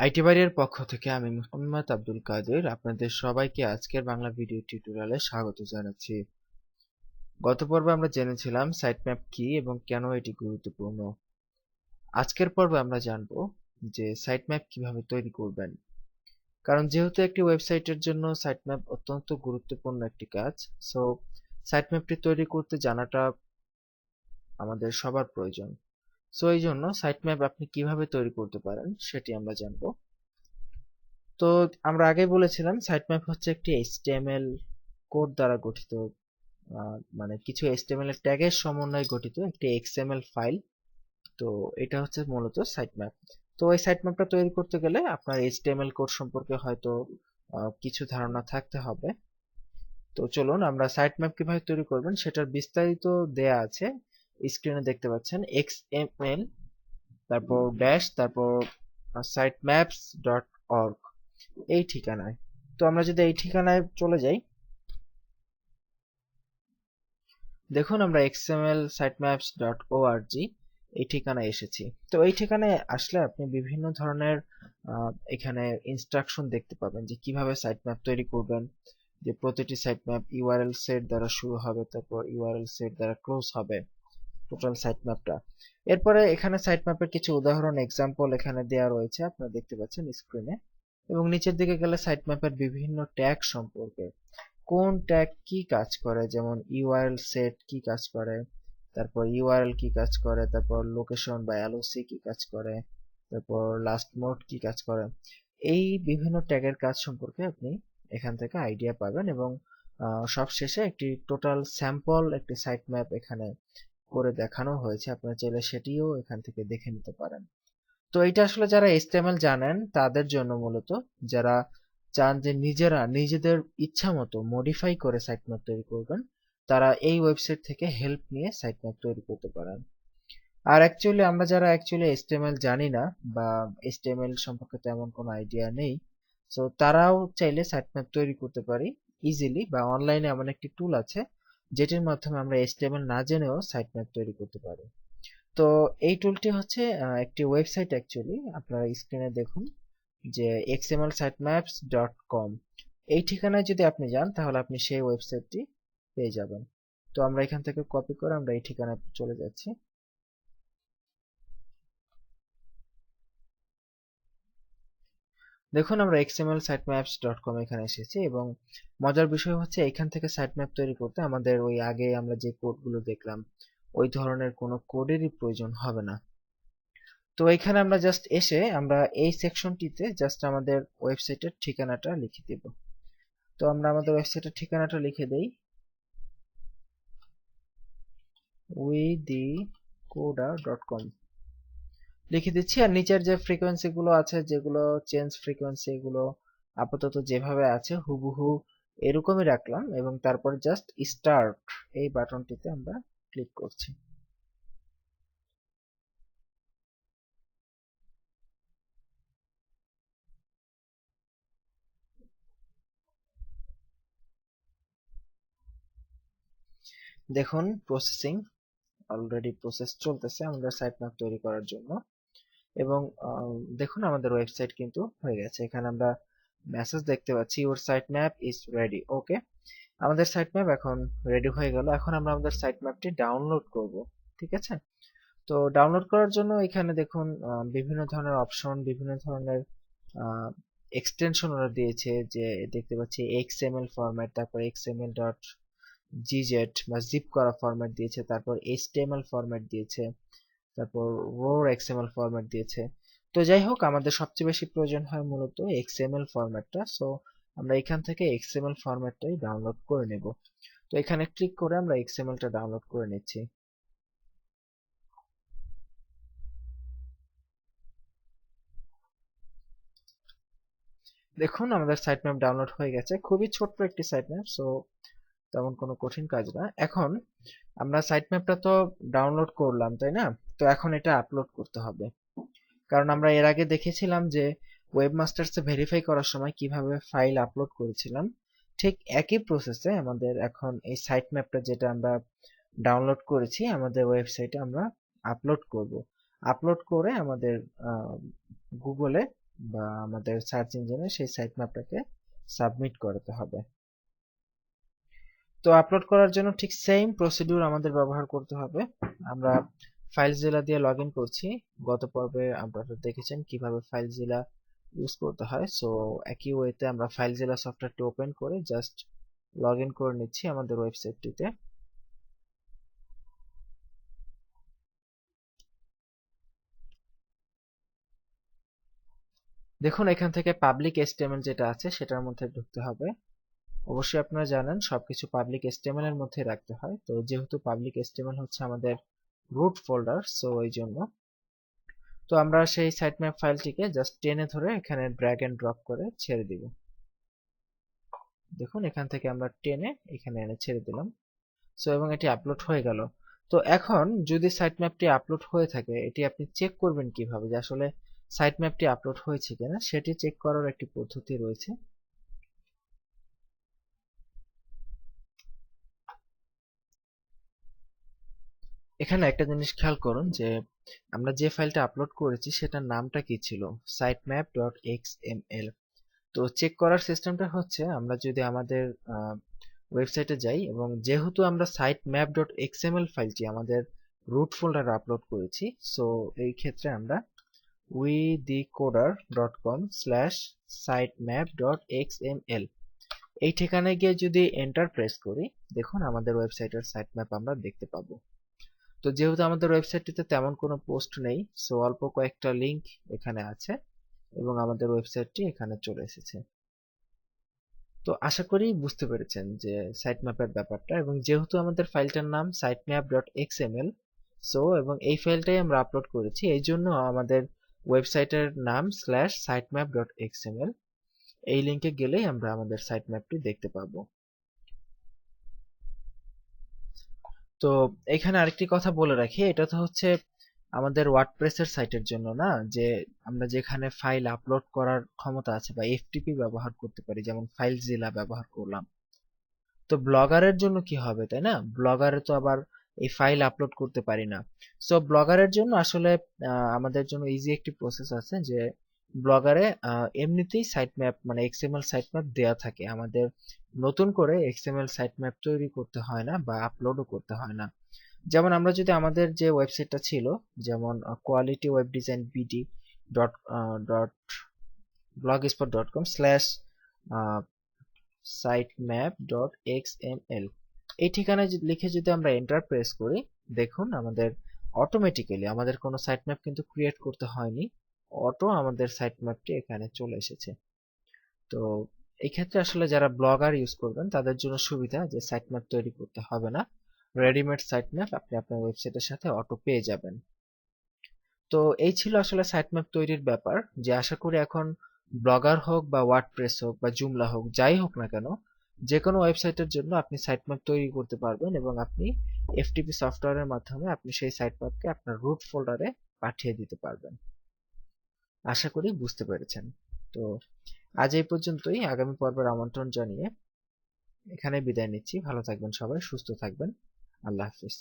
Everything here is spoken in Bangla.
আইটি বাড়ির পক্ষ থেকে আমি মোহাম্মদ আব্দুল কাদের আপনাদের সবাইকে আজকের বাংলা ভিডিও টিউটোরিয়ালে স্বাগত জানাচ্ছি। গত পর্বে আমরা জেনেছিলাম সাইটম্যাপ কি এবং কেন এটি গুরুত্বপূর্ণ। আজকের পর্বে আমরা জানব যে সাইটম্যাপ কিভাবে তৈরি করবেন। কারণ যেহেতু একটি ওয়েবসাইটের জন্য সাইটম্যাপ অত্যন্ত গুরুত্বপূর্ণ একটি কাজ, সো সাইটম্যাপটি তৈরি করতে জানাটা আমাদের সবার প্রয়োজন। সো এই জন্য সাইটম্যাপ আপনি কিভাবে তৈরি করতে পারেন সেটি আমরা জানব। তো আমরা আগেই বলেছিলাম সাইটম্যাপ হচ্ছে একটি HTML কোড দ্বারা গঠিত, মানে কিছু HTML এর ট্যাগের সমন্বয়ে গঠিত একটি XML ফাইল। তো এটা হচ্ছে মূলত সাইটম্যাপ। তো এই সাইটম্যাপটা তৈরি করতে গেলে আপনার HTML কোড সম্পর্কে হয়তো কিছু ধারণা থাকতে হবে। তো চলুন আমরা সাইটম্যাপ কিভাবে তৈরি করবেন সেটার বিস্তারিত দেয়া আছে, স্ক্রিনে দেখতে পাচ্ছেন। XML তারপর ড্যাশ তারপর sitemaps.org এই ঠিকানায়। তো আমরা যদি এই ঠিকানায় চলে যাই, দেখুন আমরা xml sitemaps.org এই ঠিকানায় এসেছি। তো এই ঠিকানায় আসলে আপনি বিভিন্ন ধরনের এখানে ইনস্ট্রাকশন দেখতে পাবেন যে কিভাবে সাইটম্যাপ তৈরি করবেন। যে প্রতিটি সাইটম্যাপ ইউআরএল সেট দ্বারা শুরু হবে, তারপর ইউআরএল সেট দ্বারা ক্লোজ হবে টোটাল সাইটম্যাপটা। এরপরে এখানে সাইটম্যাপের কিছু উদাহরণ এক্সাম্পল এখানে দেওয়া রয়েছে, আপনারা দেখতে পাচ্ছেন স্ক্রিনে। এবং নিচের দিকে গেলে সাইটম্যাপের বিভিন্ন ট্যাগ সম্পর্কে, কোন ট্যাগ কি কাজ করে, যেমন ইউআরএল সেট কি কাজ করে, তারপর ইউআরএল কি কাজ করে, তারপর লোকেশন বা এলওসি কি কাজ করে, তারপর লাস্ট মোড কি কাজ করে। এই বিভিন্ন ট্যাগের কাজ সম্পর্কে আপনি এখান থেকে আইডিয়া পাবেন এবং সব শেষে একটি টোটাল স্যাম্পল একটি সাইটম্যাপ এখানে করে দেখানো হয়েছে, আপনারা চাইলে সেটিও এখান থেকে দেখে নিতে পারেন। তো এটা আসলে যারা HTML জানেন তাদের জন্য মূলত, যারা চান যে নিজেরা নিজেদের ইচ্ছা মতো মডিফাই করে সাইটম্যাপ তৈরি করবেন, তারা এই ওয়েবসাইট থেকে হেল্প নিয়ে সাইটম্যাপ তৈরি করতে পারেন। আর অ্যাকচুয়ালি আমরা যারা অ্যাকচুয়ালি HTML জানি না বা HTML সম্পর্কে তেমন কোনো আইডিয়া নেই, সো তারাও চাইলে সাইটম্যাপ তৈরি করতে পারি ইজিলি, বা অনলাইনে এমন একটি টুল আছে যেটির মাধ্যমে আমরা HTML না জেনেও সাইটম্যাপ তৈরি করতে পারি। তো এই টুলটি হচ্ছে একটি ওয়েবসাইট, অ্যাকচুয়ালি আপনারা স্ক্রিনে দেখুন যে xmlsitemaps.com এই ঠিকানায় যদি আপনি যান তাহলে আপনি সেই ওয়েবসাইটটি পেয়ে যাবেন। তো আমরা এখান থেকে কপি করে আমরা এই ঠিকানায় চলে যাচ্ছি। দেখুন আমরা xmlsitemaps.com এখানে এসেছি এবং মজার বিষয় হচ্ছে এখান থেকে সাইটম্যাপ তৈরি করতে আমাদের ওই আগে আমরা যে কোডগুলো দেখলাম ওই ধরনের কোনো কোডেরই প্রয়োজন হবে না। তো এখানে আমরা জাস্ট এসে আমরা এই সেকশনটিতে জাস্ট আমাদের ওয়েবসাইটের ঠিকানাটা লিখে দেব। তো আমরা আমাদের ওয়েবসাইটের ঠিকানাটা লিখে দেই widicoda.com লিখে দিচ্ছি। আর নিচের যে ফ্রিকোয়েন্সি গুলো আছে, যেগুলো চেঞ্জ ফ্রিকোয়েন্সি, এগুলো আপাতত যেভাবে আছে হুবহু এরকমই রাখলাম এবং তারপর জাস্ট স্টার্ট এই বাটনটিতে আমরা ক্লিক করছি। দেখুন প্রসেসিং, অলরেডি প্রসেস চলতেছে আমাদের সাইট ম্যাপ তৈরি করার জন্য। এবং দেখুন আমাদের ওয়েবসাইট কিন্তু হয়ে গেছে। এখানে আমরা মেসেজ দেখতে পাচ্ছি your site map is ready. Okay, আমাদের সাইট ম্যাপ এখন রেডি হয়ে গেল। এখন আমরা আমাদের সাইট ম্যাপটি ডাউনলোড করব। ঠিক আছে, তো ডাউনলোড করার জন্য এখানে দেখুন বিভিন্ন ধরনের অপশন, বিভিন্ন ধরনের এক্সটেনশন ওরা দিয়েছে। যে দেখতে পাচ্ছি XML ফরম্যাট, তারপর XML ডট GZ বা জিপ করা ফরম্যাট দিয়েছে, তারপর HTML ফরম্যাট দিয়েছে, তারপর রো XML ফরম্যাট দিয়েছে। তো যাই হোক, আমাদের সবচেয়ে বেশি প্রয়োজন হয় মূলত XML ফরম্যাটটা। সো আমরা এখান থেকে XML ফরম্যাটটাই ডাউনলোড করে নেব। তো এখানে ক্লিক করে আমরা XML-টা ডাউনলোড করে নিচ্ছি। দেখুন আমাদের সাইট ম্যাপ ডাউনলোড হয়ে গেছে। খুবই ছোট্ট একটি সাইট ম্যাপ, সো তেমন কোনো কঠিন কাজ না। এখন আমরা সাইট ম্যাপটা তো ডাউনলোড করলাম, তাই না? তো এখন এটা আপলোড করতে হবে। কারণ আমরা এর আগে দেখেছিলাম যে ওয়েবমাস্টারসে ভেরিফাই করার সময় কিভাবে ফাইল আপলোড করেছিলাম, ঠিক একই প্রসেসে আমাদের এখন এই সাইট ম্যাপটা যেটা আমরা ডাউনলোড করেছি আমাদের ওয়েবসাইটে আমরা আপলোড করব। আপলোড করে আমাদের গুগলে বা আমাদের সার্চ ইঞ্জিনে সেই সাইট ম্যাপটাকে সাবমিট করতে হবে। তো আপলোড করার জন্য ঠিক সেম প্রসিডিউর আমাদের ব্যবহার করতে হবে। আমরা ফাইলজিলা দিয়ে লগ ইন করছি। গত পর্বে আপনারা দেখেছেন কিভাবে ফাইলজিলা ইউজ করতে হয়। সো একই ওয়েতে আমরা ফাইলজিলা সফটওয়্যারটি ওপেন করে জাস্ট লগ ইন করে নিচ্ছি আমাদের ওয়েবসাইটটিতে। দেখুন এখান থেকে পাবলিক এচটিএমএল যেটা আছে সেটার মধ্যে ঢুকতে হবে। অবশ্যই আপনারা জানেন সবকিছু পাবলিক এচটিএমএল এর মধ্যে রাখতে হয়। তো যেহেতু পাবলিক এচটিএমএল হচ্ছে আমাদের রুট ফোল্ডার, সো এই জন্য তো আমরা সেই সাইটম্যাপ ফাইলটিকে জাস্ট টেনে ধরে এখানে ড্র্যাগ এন্ড ড্রপ করে ছেড়ে দিব। দেখুন এখান থেকে আমরা টেনে এখানে এনে ছেড়ে দিলাম। সো এবং এটি আপলোড হয়ে গেল। তো এখন যদি সাইটম্যাপটি আপলোড হয়ে থাকে এটি আপনি চেক করবেন কিভাবে যে আসলে সাইটম্যাপটি আপলোড হয়েছে কিনা, সেটি চেক করার একটি পদ্ধতি রয়েছে। এখানে একটা জিনিস খেয়াল করুন যে আমরা যে ফাইলটা আপলোড করেছি সেটার নামটা কি ছিল, sitemap.xml। তো চেক করার সিস্টেমটা হচ্ছে আমরা যদি আমাদের ওয়েবসাইটে যাই এবং যেহেতু আমরা sitemap.xml ফাইলটি আমাদের রুট ফোল্ডারে আপলোড করেছি, সো এই ক্ষেত্রে আমরা wethecoder.com/sitemap.xml এই ঠিকানায় গিয়ে যদি এন্টার প্রেস করি, দেখুন আমাদের ওয়েবসাইটের সাইটম্যাপ আমরা দেখতে পাবো। তো যেহেতু আমাদের ওয়েবসাইটটিতে তেমন কোনো পোস্ট নেই, সো অল্প কয়েকটা লিংক এখানে আছে এবং আমাদের ওয়েবসাইটটি এখানে চলে এসেছে। তো আশা করি বুঝতে পেরেছেন যে সাইটম্যাপের ব্যাপারটা, এবং যেহেতু আমাদের ফাইলটার নাম sitemap.xml, সো এবং এই ফাইলটাই আমরা আপলোড করেছি, এই জন্য আমাদের ওয়েবসাইটের নাম /sitemap.xml এই লিংকে গেলেই আমরা আমাদের সাইটম্যাপটি দেখতে পাবো। তো এখানে আরেকটি কথা বলে রাখি, এটা তো হচ্ছে আমাদের ওয়ার্ডপ্রেসের সাইটের জন্য না, যে আমরা যেখানে ফাইল আপলোড করার ক্ষমতা আছে বা এফটিপি ব্যবহার করতে পারি, যেমন ফাইলজিলা ব্যবহার করলাম। তো ব্লগারের জন্য কি হবে, তাই না? ব্লগারে তো আবার এই ফাইল আপলোড করতে পারি না। সো ব্লগারের জন্য আসলে আমাদের জন্য ইজি একটি প্রসেস আছে, যে ব্লগারে এমনিতেই সাইটম্যাপ মানে এক্সএমএল সাইটম্যাপ দেয়া থাকে, আমাদের নতুন করে এক্সএমএল সাইটম্যাপ তৈরি করতে হয় না বা আপলোডও করতে হয় না। যেমন আমরা যদি আমাদের যে ওয়েবসাইটটা ছিল, যেমন quality web design BD dot dot blogspot.com/sitemap.xml এই ঠিকানায় লিখে যদি আমরা এন্টার প্রেস করি, দেখুন আমাদের অটোমেটিক্যালি আমাদের কোনো সাইটম্যাপ কিন্তু ক্রিয়েট করতে হয়নি, অটো আমাদের সাইটম্যাপটি এখানে চলে এসেছে। তো এই ক্ষেত্রে আসলে যারা ব্লগার ইউজ করবেন তাদের জন্য সুবিধা যে সাইটম্যাপ তৈরি করতে হবে না, রেডিমেড সাইটম্যাপ আপনি আপনার ওয়েবসাইটের সাথে অটো পেয়ে যাবেন। তো এই ছিল আসলে সাইটম্যাপ তৈরির ব্যাপার, যে আশা করি এখন ব্লগার হোক বা ওয়ার্ডপ্রেস হোক বা জুমলা হোক, যাই হোক না কেন, যে কোনো ওয়েবসাইটের জন্য আপনি সাইটম্যাপ তৈরি করতে পারবেন এবং আপনি এফটিপি সফটওয়্যারের মাধ্যমে আপনি সেই সাইটম্যাপকে আপনার রুট ফোল্ডারে পাঠিয়ে দিতে পারবেন। আশা করি বুঝতে পেরেছেন। তো আজ এই পর্যন্তই, আগামী পর্বের আমন্ত্রণ জানিয়ে এখানে বিদায় নিচ্ছি। ভালো থাকবেন সবাই, সুস্থ থাকবেন। আল্লাহ হাফিজ।